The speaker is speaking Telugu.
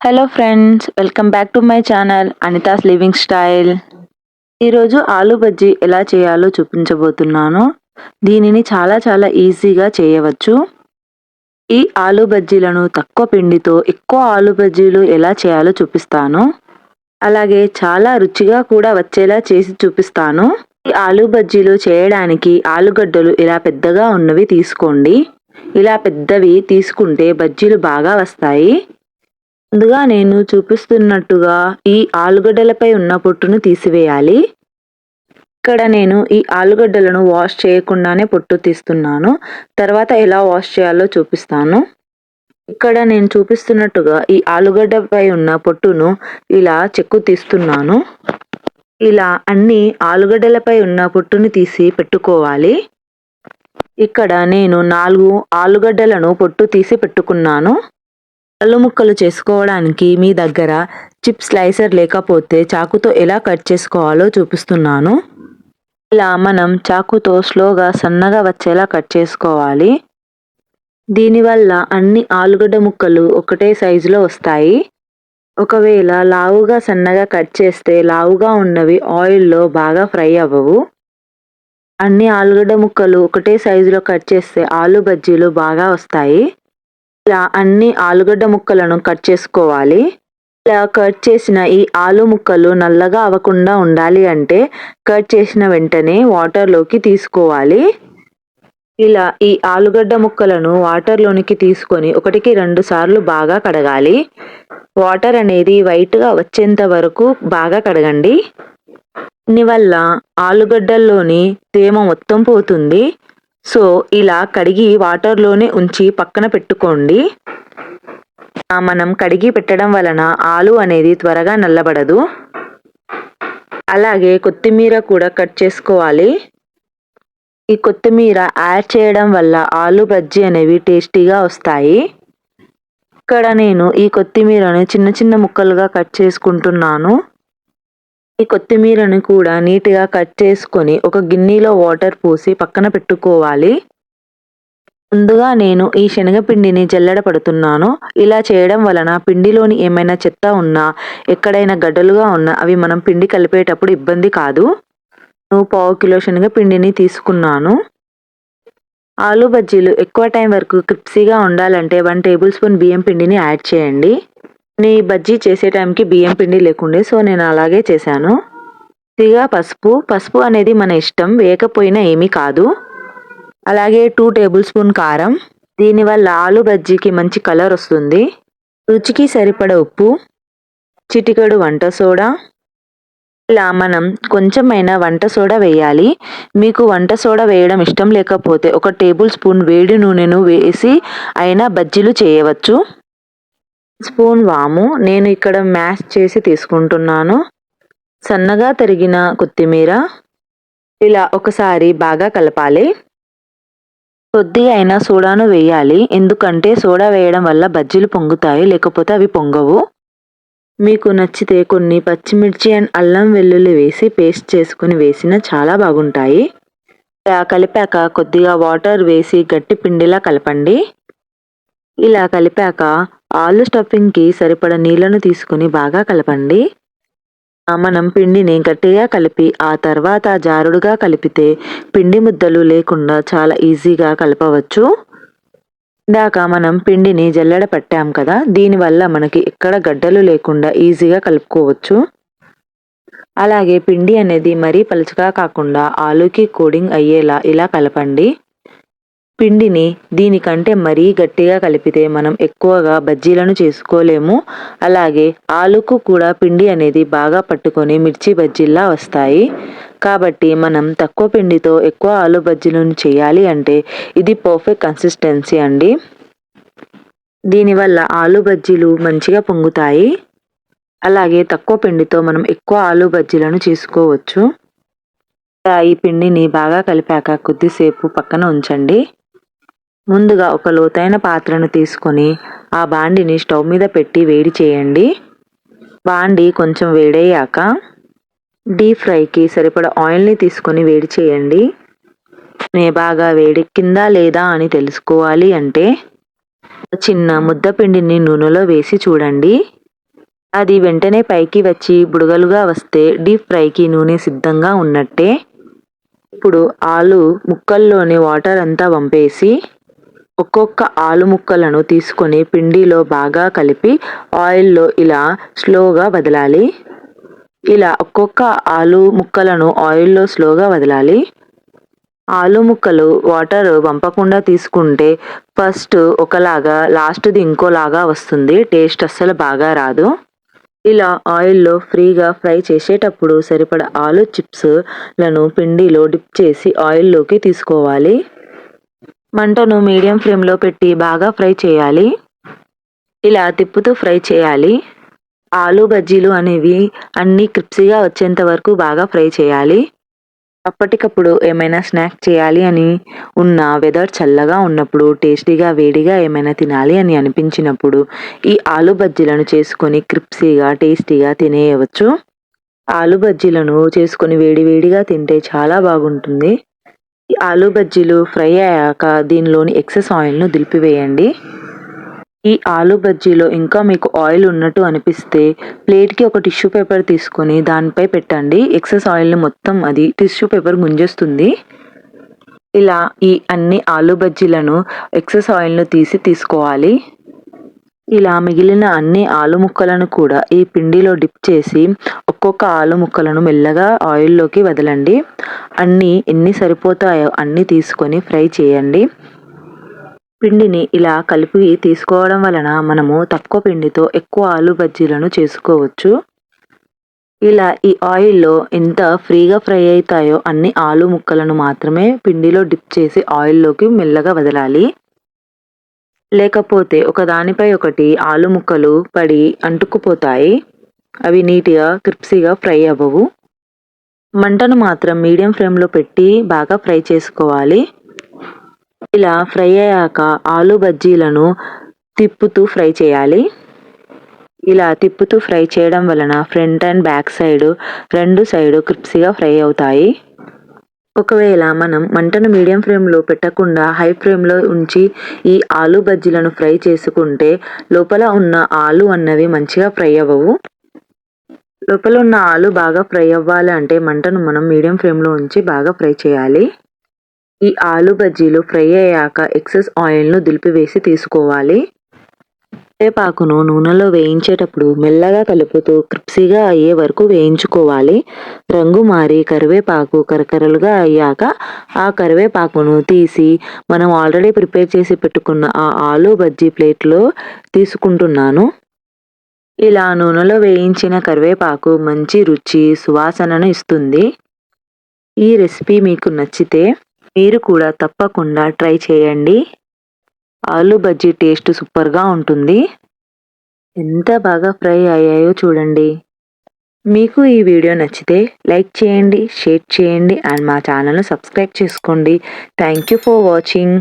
Hello friends, welcome back to my channel Anita's living style. ఈరోజు ఆలు బజ్జీ ఎలా చేయాలో చూపించబోతున్నాను. దీనిని చాలా ఈజీగా చేయవచ్చు. ఈ ఆలు బజ్జీలను తక్కువ పిండితో ఎక్కువ ఆలు బజ్జీలు ఎలా చేయాలో చూపిస్తాను. అలాగే చాలా రుచిగా కూడా వచ్చేలా చేసి చూపిస్తాను. ఈ ఆలు బజ్జీలు చేయడానికి ఆలుగడ్డలు ఇలా పెద్దగా ఉన్నవి తీసుకోండి. ఇలా పెద్దవి తీసుకుంటే బజ్జీలు బాగా వస్తాయి. ముందుగా నేను చూపిస్తున్నట్టుగా ఈ ఆలుగడ్డలపై ఉన్న పొట్టును తీసివేయాలి. ఇక్కడ నేను ఈ ఆలుగడ్డలను వాష్ చేయకుండానే పొట్టు తీస్తున్నాను. తర్వాత ఎలా వాష్ చేయాలో చూపిస్తాను. ఇక్కడ నేను చూపిస్తున్నట్టుగా ఈ ఆలుగడ్డపై ఉన్న పొట్టును ఇలా చెక్కు తీస్తున్నాను. ఇలా అన్ని ఆలుగడ్డలపై ఉన్న పొట్టును తీసి పెట్టుకోవాలి. ఇక్కడ నేను 4 ఆలుగడ్డలను పొట్టు తీసి పెట్టుకున్నాను. ఆలు ముక్కలు చేసుకోవడానికి మీ దగ్గర చిప్ స్లైసర్ లేకపోతే చాకుతో ఎలా కట్ చేసుకోవాలో చూపిస్తున్నాను. ఇలా మనం చాకుతో స్లోగా సన్నగా వచ్చేలా కట్ చేసుకోవాలి. దీనివల్ల అన్ని ఆలుగడ్డ ముక్కలు ఒకటే సైజులో వస్తాయి. ఒకవేళ లావుగా సన్నగా కట్ చేస్తే లావుగా ఉన్నవి ఆయిల్లో బాగా ఫ్రై అవ్వవు. అన్ని ఆలుగడ్డ ముక్కలు ఒకటే సైజులో కట్ చేస్తే ఆలు బజ్జీలు బాగా వస్తాయి. ఇలా అన్ని ఆలుగడ్డ ముక్కలను కట్ చేసుకోవాలి. ఇలా కట్ చేసిన ఈ ఆలు ముక్కలు నల్లగా అవ్వకుండా ఉండాలి అంటే కట్ చేసిన వెంటనే వాటర్లోకి తీసుకోవాలి. ఇలా ఈ ఆలుగడ్డ ముక్కలను వాటర్లోనికి తీసుకొని 1-2 సార్లు బాగా కడగాలి. వాటర్ అనేది వైట్గా వచ్చేంత వరకు బాగా కడగండి. దీనివల్ల ఆలుగడ్డల్లోని తేమ మొత్తం పోతుంది. సో ఇలా కడిగి వాటర్లోనే ఉంచి పక్కన పెట్టుకోండి. మనం కడిగి పెట్టడం వలన ఆలు అనేది త్వరగా నల్లబడదు. అలాగే కొత్తిమీర కూడా కట్ చేసుకోవాలి. ఈ కొత్తిమీర యాడ్ చేయడం వల్ల ఆలు బజ్జీ అనేవి టేస్టీగా వస్తాయి. ఇక్కడ నేను ఈ కొత్తిమీరను చిన్న ముక్కలుగా కట్ చేసుకుంటున్నాను. ఈ కొత్తిమీరను కూడా నీట్గా కట్ చేసుకొని ఒక గిన్నెలో వాటర్ పోసి పక్కన పెట్టుకోవాలి. ముందుగా నేను ఈ శనగపిండిని జల్లెడ పడుతున్నాను. ఇలా చేయడం వలన పిండిలోని ఏమైనా చెత్త ఉన్నా, ఎక్కడైనా గడ్డలుగా ఉన్నా అవి మనం పిండి కలిపేటప్పుడు ఇబ్బంది కాదు. నేను 1/2 కిలో శనగపిండిని తీసుకున్నాను. ఆలు బజ్జీలు ఎక్కువ టైం వరకు క్రిస్పీగా ఉండాలంటే 1 టేబుల్ స్పూన్ బియ్యం పిండిని యాడ్ చేయండి. నేను ఈ బజ్జీ చేసే టైంకి బియ్యం పిండి లేకుండే, సో నేను అలాగే చేశాను. కొద్దిగా పసుపు అనేది మన ఇష్టం, వేయకపోయినా ఏమీ కాదు. అలాగే 2 టేబుల్ స్పూన్ కారం. దీనివల్ల ఆలు బజ్జీకి మంచి కలర్ వస్తుంది. రుచికి సరిపడ ఉప్పు, చిటికెడు వంట సోడా. ఇలా మనం కొంచెమైనా వంట సోడా వేయాలి. మీకు వంట సోడా వేయడం ఇష్టం లేకపోతే 1 టేబుల్ స్పూన్ వేడి నూనెను వేసి అయినా బజ్జీలు చేయవచ్చు. స్పూన్ వాము నేను ఇక్కడ మ్యాష్ చేసి తీసుకుంటున్నాను. సన్నగా తరిగిన కొత్తిమీర. ఇలా ఒకసారి బాగా కలపాలి. కొద్దిగా అయినా సోడాను వేయాలి, ఎందుకంటే సోడా వేయడం వల్ల బజ్జీలు పొంగుతాయి, లేకపోతే అవి పొంగవు. మీకు నచ్చితే కొన్ని పచ్చిమిర్చి అండ్ అల్లం వెల్లుల్లి వేసి పేస్ట్ చేసుకుని వేసినా చాలా బాగుంటాయి. ఇలా కలిపాక కొద్దిగా వాటర్ వేసి గట్టి పిండిలా కలపండి. ఇలా కలిపాక ఆలు స్టఫింగ్కి సరిపడ నీళ్లను తీసుకుని బాగా కలపండి. మనం పిండిని గట్టిగా కలిపి ఆ తర్వాత జారుడుగా కలిపితే పిండి ముద్దలు లేకుండా చాలా ఈజీగా కలపవచ్చు. ఇందాక మనం పిండిని జల్లెడ పట్టాం కదా, దీనివల్ల మనకి ఎక్కడ గడ్డలు లేకుండా ఈజీగా కలుపుకోవచ్చు. అలాగే పిండి అనేది మరీ పలుచగా కాకుండా ఆలుకి కోటింగ్ అయ్యేలా ఇలా కలపండి. పిండిని దీనికంటే మరీ గట్టిగా కలిపితే మనం ఎక్కువగా బజ్జీలను చేసుకోలేము. అలాగే ఆలుకు కూడా పిండి అనేది బాగా పట్టుకొని మిర్చి బజ్జీల్లా వస్తాయి. కాబట్టి మనం తక్కువ పిండితో ఎక్కువ ఆలు బజ్జీలను చేయాలి అంటే ఇది పర్ఫెక్ట్ కన్సిస్టెన్సీ అండి. దీనివల్ల ఆలు బజ్జీలు మంచిగా పొంగుతాయి. అలాగే తక్కువ పిండితో మనం ఎక్కువ ఆలు బజ్జీలను చేసుకోవచ్చు. ఈ పిండిని బాగా కలిపాక కొద్దిసేపు పక్కన ఉంచండి. ముందుగా ఒక లోతైన పాత్రను తీసుకొని ఆ బాండిని స్టవ్ మీద పెట్టి వేడి చేయండి. బాండి కొంచెం వేడయ్యాక డీప్ ఫ్రైకి సరిపడ ఆయిల్ని తీసుకొని వేడి చేయండి. బాగా వేడెక్కిందా లేదా అని తెలుసుకోవాలి అంటే చిన్న ముద్ద పిండిని నూనెలో వేసి చూడండి. అది వెంటనే పైకి వచ్చి బుడగలుగా వస్తే డీప్ ఫ్రైకి నూనె సిద్ధంగా ఉన్నట్టే. ఇప్పుడు ఆలు ముక్కల్లోని వాటర్ అంతా వంపేసి ఒక్కొక్క ఆలు ముక్కలను తీసుకొని పిండిలో బాగా కలిపి ఆయిల్‌లో ఇలా స్లోగా వదలాలి. ఇలా ఒక్కొక్క ఆలు ముక్కలను ఆయిల్‌లో స్లోగా వదలాలి. ఆలు ముక్కలు వాటర్ వంపకుండా తీసుకుంటే ఫస్ట్ ఒకలాగా లాస్ట్‌ది ఇంకోలాగా వస్తుంది. టేస్ట్ అస్సలు బాగా రాదు. ఇలా ఆయిల్‌లో ఫ్రీగా ఫ్రై చేసేటప్పుడు సరిపడా ఆలు చిప్స్‌లను పిండిలో డిప్ చేసి ఆయిల్‌లోకి తీసుకోవాలి. మంటను మీడియం ఫ్లేమ్‌లో పెట్టి బాగా ఫ్రై చేయాలి. ఇలా తిప్పుతూ ఫ్రై చేయాలి. ఆలు బజ్జీలు అనేవి అన్నీ క్రిస్పీగా వచ్చేంత వరకు బాగా ఫ్రై చేయాలి. అప్పటికప్పుడు ఏమైనా స్నాక్ చేయాలి అని వెదర్ చల్లగా ఉన్నప్పుడు, టేస్టీగా వేడిగా ఏమైనా తినాలి అని అనిపించినప్పుడు ఈ ఆలు బజ్జీలను చేసుకొని క్రిస్పీగా, టేస్టీగా తినేయవచ్చు. ఆలు బజ్జీలను చేసుకొని వేడి వేడిగా తింటే చాలా బాగుంటుంది. ఈ ఆలు బజ్జీలు ఫ్రై అయ్యాక దీనిలోని ఎక్సెస్ ఆయిల్‌ను దులిపివేయండి. ఈ ఆలు బజ్జీలో ఇంకా మీకు ఆయిల్ ఉన్నట్టు అనిపిస్తే ప్లేట్‌కి ఒక టిష్యూ పేపర్ తీసుకొని దానిపై పెట్టండి. ఎక్సెస్ ఆయిల్‌ని మొత్తం అది టిష్యూ పేపర్ గుంజేస్తుంది. ఇలా ఈ అన్ని ఆలు బజ్జీలను ఎక్సెస్ ఆయిల్‌ను తీసుకోవాలి. ఇలా మిగిలిన అన్ని ఆలు ముక్కలను కూడా ఈ పిండిలో డిప్ చేసి ఒక్కొక్క ఆలు ముక్కలను మెల్లగా ఆయిల్‌లోకి వదలండి. ఎన్ని సరిపోతాయో అన్నీ తీసుకొని ఫ్రై చేయండి. పిండిని ఇలా కలిపి తీసుకోవడం వలన మనము తక్కువ పిండితో ఎక్కువ ఆలు బజ్జీలను చేసుకోవచ్చు. ఇలా ఈ ఆయిల్‌లో ఎంత ఫ్రీగా ఫ్రై అయితాయో అన్ని ఆలు ముక్కలను మాత్రమే పిండిలో డిప్ చేసి ఆయిల్‌లోకి మెల్లగా వదలాలి. లేకపోతే ఒకదానిపై ఒకటి ఆలు ముక్కలు పడి అంటుకుపోతాయి. అవి నీట్‌గా క్రిస్పీగా ఫ్రై అవ్వవు. మంటను మాత్రం మీడియం ఫ్లేమ్‌లో పెట్టి బాగా ఫ్రై చేసుకోవాలి. ఇలా ఫ్రై అయ్యాక ఆలు బజ్జీలను తిప్పుతూ ఫ్రై చేయాలి. ఇలా తిప్పుతూ ఫ్రై చేయడం వలన front and back side 2 side క్రిస్పీగా ఫ్రై అవుతాయి. ఒకవేళ మనం మంటను మీడియం ఫ్లేమ్‌లో పెట్టకుండా హై ఫ్లేమ్‌లో ఉంచి ఈ ఆలు బజ్జీలను ఫ్రై చేసుకుంటే లోపల ఉన్న ఆలు అన్నవి మంచిగా ఫ్రై అవ్వవు. లోపల ఉన్న ఆలు బాగా ఫ్రై అవ్వాలంటే మంటను మనం మీడియం ఫ్లేమ్‌లో ఉంచి బాగా ఫ్రై చేయాలి. ఈ ఆలు బజ్జీలు ఫ్రై అయ్యాక ఎక్సెస్ ఆయిల్‌ను దులిపివేసి తీసుకోవాలి. కరివేపాకును నూనెలో వేయించేటప్పుడు మెల్లగా కలుపుతూ క్రిస్పీగా అయ్యే వరకు వేయించుకోవాలి. రంగు మారి కరివేపాకు కరకరలుగా అయ్యాక ఆ కరివేపాకును తీసి మనం ఆల్రెడీ ప్రిపేర్ చేసి పెట్టుకున్న ఆ ఆలు బజ్జీ ప్లేట్‌లో తీసుకుంటున్నాను. ఇలా నూనెలో వేయించిన కరివేపాకు మంచి రుచి, సువాసనను ఇస్తుంది. ఈ రెసిపీ మీకు నచ్చితే మీరు కూడా తప్పకుండా ట్రై చేయండి. ఆలు బజ్జీ టేస్ట్ సూపర్‌గా ఉంటుంది. ఎంత బాగా ఫ్రై అయ్యాయో చూడండి. మీకు ఈ వీడియో నచ్చితే లైక్ చేయండి, షేర్ చేయండి అండ్ మా ఛానల్‌ను సబ్స్క్రైబ్ చేసుకోండి. Thank you for watching.